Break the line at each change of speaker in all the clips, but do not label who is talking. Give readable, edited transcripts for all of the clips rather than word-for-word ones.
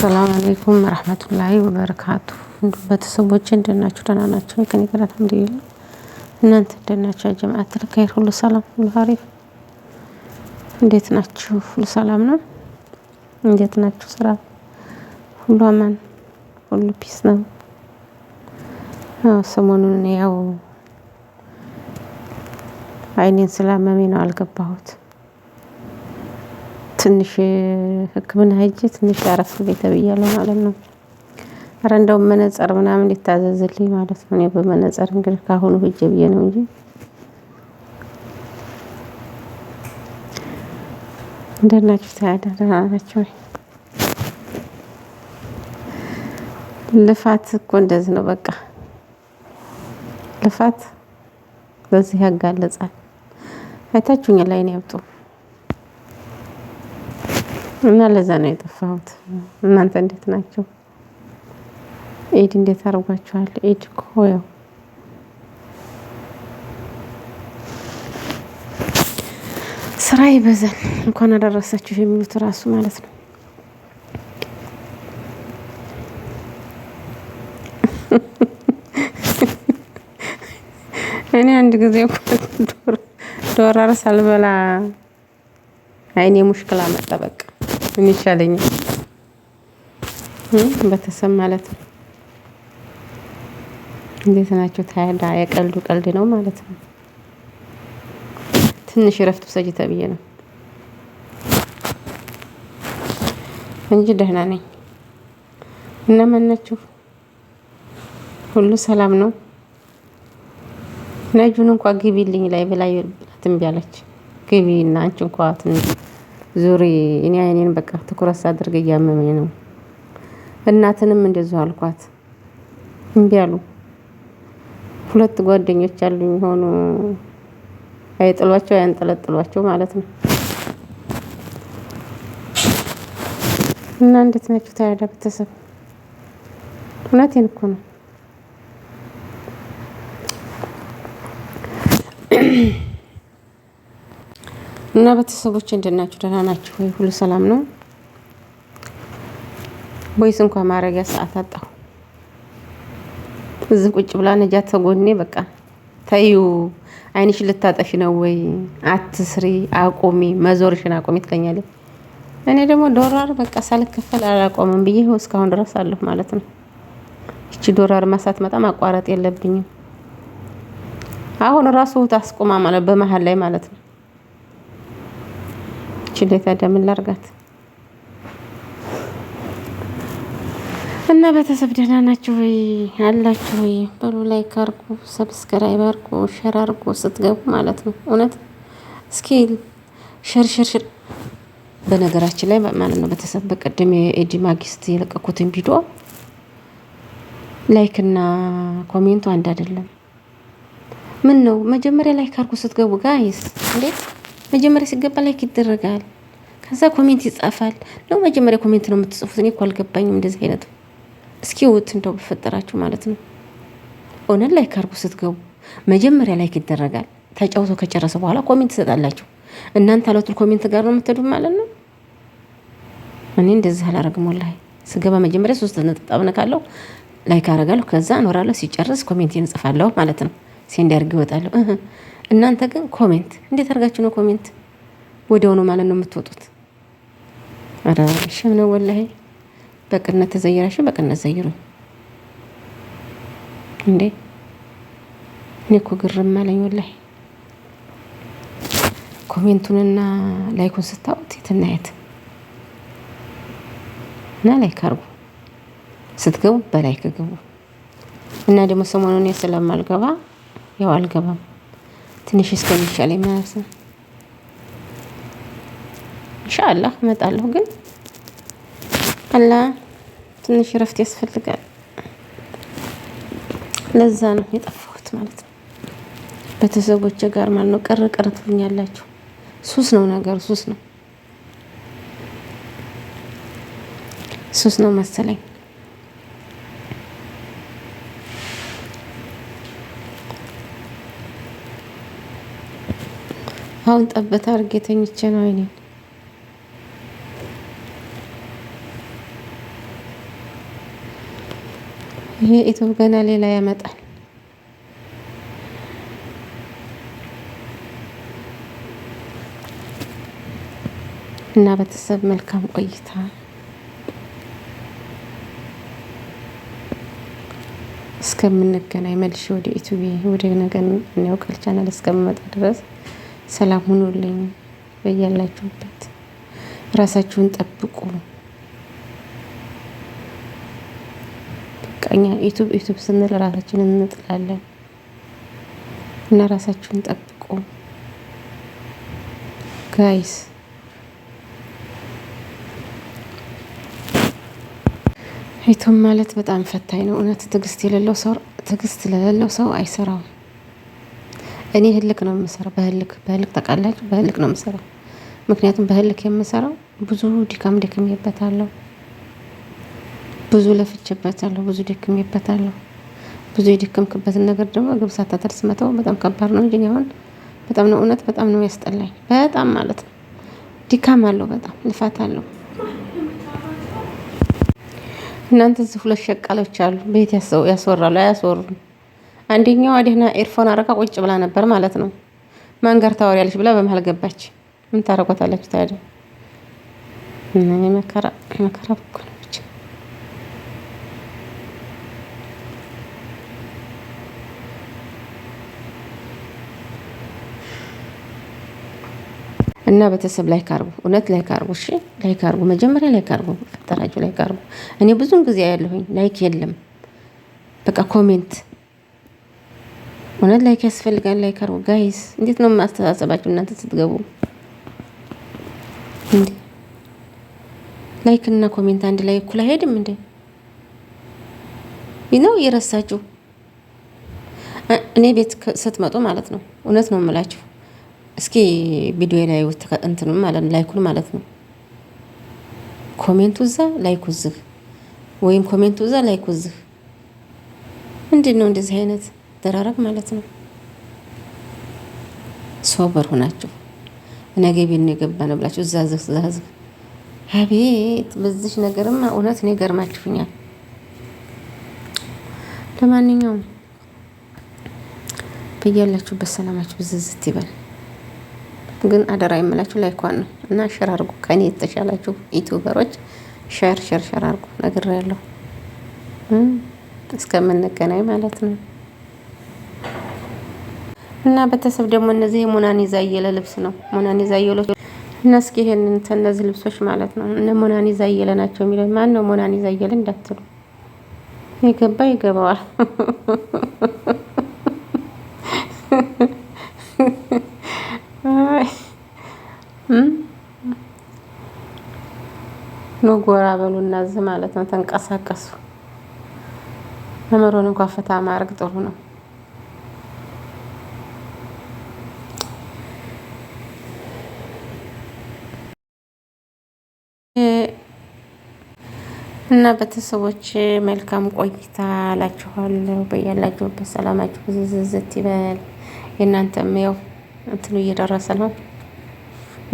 ሰላም አለይኩም ረህመቱላሂ ወበረካቱ። ቤተሰቦቼ እንደት ናችሁ? ደህና ናችሁ? ከኔ ጋር አልሐምዱሊላህ። እናንተ እንደት ናችሁ? ጀማዓተል ኸይር ሁሉ ሰላም ሁሉ አሪፍ? እንዴት ናችሁ? ሁሉ ሰላም ነው? እንዴት ናችሁ? ስራ ሁሉ አማን ሁሉ ፒስ ነው? ሰሞኑን ያው አይኔን ስላመመኝ ነው አልገባሁት። ትንሽ ህክምና ሄጄ ትንሽ አረፍ ቤት ተብያለሁ ማለት ነው። ኧረ እንደውም መነጽር ምናምን ሊታዘዝልኝ ማለት ነው። እኔ በመነጽር እንግዲህ ካሁኑ ሂጄ ብዬ ነው እንጂ እንደት ናችሁ? ታዲያ ደህና ናችሁ ወይ? ልፋት እኮ እንደዚህ ነው በቃ ልፋት በዚህ ያጋለጻል። አይታችሁኛል አይኔ ያብጡ እና ለዛ ነው የጠፋሁት። እናንተ እንዴት ናችሁ? ኢድ እንዴት አድርጓችኋል? ኢድ እኮ ያው ስራ ይበዛል። እንኳን አደረሳችሁ የሚሉት ራሱ ማለት ነው። እኔ አንድ ጊዜ ዶሮ ሳልበላ አይኔ ሙሽክላ መጣ። በቃ ምን ይሻለኛል? ቤተሰብ ማለት ነው። እንዴት ናችሁ? ታዲያ የቀልዱ ቀልድ ነው ማለት ነው። ትንሽ እረፍት ውሰጂ ተብዬ ነው እንጂ ደህና ነኝ። እና ማን ናችሁ? ሁሉ ሰላም ነው? ነጁን እንኳን ግቢልኝ ላይ ብላይ ብላት እምቢ አለች። ግቢ እና አንቺ እንኳን ትንሽ ዙሪ። እኔ አይኔን በቃ ትኩረት ሳደርግ እያመመኝ ነው። እናትንም እንደዚሁ አልኳት እምቢ አሉ። ሁለት ጓደኞች አሉኝ ሆኖ አይጥሏቸው ያንጠለጥሏቸው ማለት ነው። እና እንዴት ናችሁ ታዲያ ቤተሰብ? እውነቴን እኮ ነው። እና ቤተሰቦቼ እንደት ናችሁ? ደህና ናችሁ ወይ? ሁሉ ሰላም ነው? ቦይስ እንኳን ማረጊያ ሰዓት አጣሁ። እዚህ ቁጭ ብላ ነጃት ተጎኔ በቃ ተዩ አይንሽ ልታጠፊ ነው ወይ? አትስሪ፣ አቁሚ፣ መዞርሽን አቁሚ ትለኛለች። እኔ ደግሞ ዶላር በቃ ሳልከፈል አላቆምም ብዬ እስካሁን ድረስ አለሁ ማለት ነው። እቺ ዶላር ማሳትመጣ ማቋረጥ የለብኝም። አሁን ራሱ ታስቆማ ማለት በመሃል ላይ ማለት ነው። እቺ ታዲያ ምን ላድርጋት? እና ቤተሰብ ደህና ናችሁ ወይ? አላችሁ ወይ? በሉ ላይክ አድርጉ፣ ሰብስክራይብ አድርጉ፣ ሼር አድርጉ ስትገቡ ማለት ነው። እውነት እስኪ ሸር በነገራችን ላይ ማለት ነው ቤተሰብ በቀደም የኢድ ማግስት የለቀኩትን ቪዲዮ ላይክ እና ኮሜንቱ አንድ አይደለም። ምን ነው መጀመሪያ ላይክ አድርጉ ስትገቡ ጋይስ። እንዴት መጀመሪያ ሲገባ ላይክ ይደረጋል፣ ከዛ ኮሜንት ይጻፋል ነው? መጀመሪያ ኮሜንት ነው የምትጽፉት? እኔ እኮ አልገባኝም እንደዚህ አይነት። እስኪ ውት እንደው በፈጠራችሁ ማለት ነው። ኦነን ላይክ አድርጉ ስትገቡ መጀመሪያ ላይክ ይደረጋል። ተጫውቶ ከጨረሰ በኋላ ኮሜንት ትሰጣላችሁ። እናንተ አለቱል ኮሜንት ጋር ነው የምትሄዱት ማለት ነው። እኔ እንደዚህ አላረግም ወላሂ። ስገባ መጀመሪያ 3 ነጥብ ነካለሁ፣ ላይክ አደርጋለሁ፣ ከዛ እኖራለሁ። ሲጨርስ ኮሜንቴን እጽፋለሁ ማለት ነው። ሲንዳርግ ይወጣለሁ። እናንተ ግን ኮሜንት እንዴት አድርጋችሁ ነው ኮሜንት ወዲያው ነው ማለት ነው የምትወጡት? አረ ሸም ነው ወላሂ። በቅነት ተዘይራችሁ በቅነት ዘይሩ እንዴ። እኔ እኮ ግርም አለኝ ወላሂ። ኮሜንቱንና ላይኩን ስታውት የትናየት እና ላይክ አድርጉ ስትገቡ በላይክ ግቡ። እና ደግሞ ሰሞኑን ስለማልገባ ያው አልገባም ትንሽ እስከሚሻለኝ ማለት ነው። ኢንሻአላህ እመጣለሁ፣ ግን አላ ትንሽ እረፍት ያስፈልጋል። ለዛ ነው የጠፋሁት ማለት ነው። ቤተሰቦቼ ጋር ማለት ነው ቅር ትሉኛላችሁ። ሱስ ነው ነገሩ፣ ሱስ ነው መሰለኝ። አሁን ጠብታ አድርጌ ተኝቼ ነው አይኔን ይሄ ዩቱብ ገና ሌላ ያመጣል። እና ቤተሰብ መልካም ቆይታ። እስከምንገናኝ መልሼ ወደ ዩቱብ ወደ ነገን ያውቃል ቻናል እስከምመጣ ድረስ ሰላም ሁኑልኝ። በያላችሁበት ራሳችሁን ጠብቁ። በቃ እኛ ዩቱብ ስንል ራሳችንን እንጥላለን እና ራሳችሁን ጠብቁ ጋይስ። ዩቱብ ማለት በጣም ፈታኝ ነው እውነት። ትዕግስት ለሌለው ሰው አይሰራውም። እኔ ህልክ ነው የምሰራው። በህልክ ታውቃላችሁ፣ በህልክ ነው የምሰራው። ምክንያቱም በህልክ የምሰራው ብዙ ድካም ደክሜበታለሁ፣ ብዙ ለፍቼበታለሁ፣ ብዙ ደክሜበታለሁ። ብዙ የደከምክበትን ነገር ደግሞ ግብ ሳታደርስ መተው በጣም ከባድ ነው እንጂ አሁን በጣም ነው እውነት፣ በጣም ነው ያስጠላኝ። በጣም ማለት ነው ድካም አለው፣ በጣም ልፋት አለው። እናንተ እዚህ ሁለት ሸቃሎች አሉ፣ ቤት ያስወራሉ አያስወሩም። አንደኛዋ ደህና ኤርፎን አረጋ ቁጭ ብላ ነበር ማለት ነው። ማን ጋር ታወሪያለች ብላ በመሀል ገባች። ምን ታረጓታላችሁ ታዲያ? መከራ እኮ ነው ብቻ። እና ቤተሰብ ላይክ አርጉ፣ እውነት ላይክ አርጉ። እሺ ላይክ አርጉ፣ መጀመሪያ ላይክ አርጉ፣ ፈጠራችሁ ላይክ አርጉ። እኔ ብዙን ጊዜ ያለሁኝ ላይክ የለም፣ በቃ ኮሜንት። እውነት ላይክ ያስፈልጋል። ላይክ አርጉ ጋይስ። እንዴት ነው ማስተሳሰባችሁ እናንተ ስትገቡ? እንዴ ላይክ እና ኮሜንት አንድ ላይ እኩል አይሄድም እንዴ? ነው እየረሳችሁ። እኔ ቤት ስትመጡ ማለት ነው እውነት ነው የምላችሁ። እስኪ ቪዲዮ ላይ እንትኑ ማለት ላይኩን ማለት ነው። ኮሜንቱ እዛ ላይኩ እዚህ፣ ወይም ኮሜንቱ እዛ ላይኩ እዚህ። ምንድን ነው እንደዚህ አይነት ደራረግ ማለት ነው? ሶበር ሆናችሁ ነገ ቤት ነው የገባ ነው ብላችሁ እዛ ዝህ። አቤት በዚህ ነገርማ እውነት እኔ ገርማችሁኛል። ለማንኛውም በያላችሁበት ሰላማችሁ ብዝዝት ይበል። ግን አደራ የምላችሁ ላይኳን ነው እና ሸር አድርጉ። ከኔ የተሻላችሁ ዩቲዩበሮች ሸር አድርጉ። ነግሬያለሁ። እስከምንገናኝ ማለት ነው። እና ቤተሰብ ደግሞ እነዚህ የሞናኒዛ አየለ ልብስ ነው። ሞናኒዛ አየለ እና እስኪ ይሄንን እነዚህ ልብሶች ማለት ነው እነ ሞናኒዛ አየለ ናቸው የሚለው ማን ነው? ሞናኒዛ አየለ እንዳትሉ፣ የገባ ይገባዋል። ነው ጎራ በሉና እዚህ ማለት ነው ተንቀሳቀሱ። አመሮን እንኳን ፈታ ማድረግ ጥሩ ነው። እና ቤተሰቦች መልካም ቆይታ እላችኋለሁ። በያላችሁበት ሰላማችሁ ብዝዝት ይበል። የእናንተም ያው እንትኑ እየደረሰ ነው።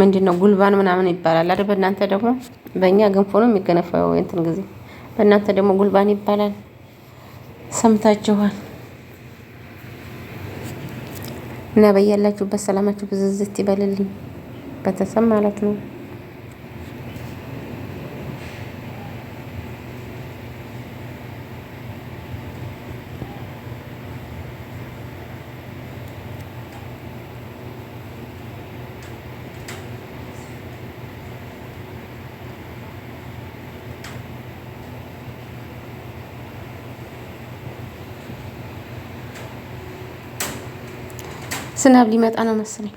ምንድን ነው ጉልባን ምናምን ይባላል አይደል? በእናንተ ደግሞ በእኛ ገንፎ ነው የሚገነፋው እንትን ጊዜ፣ በእናንተ ደግሞ ጉልባን ይባላል። ሰምታችኋል። እና በያላችሁበት ሰላማችሁ ብዝዝት ይበልልኝ ቤተሰብ ማለት ነው። ዝናብ ሊመጣ ነው መሰለኝ።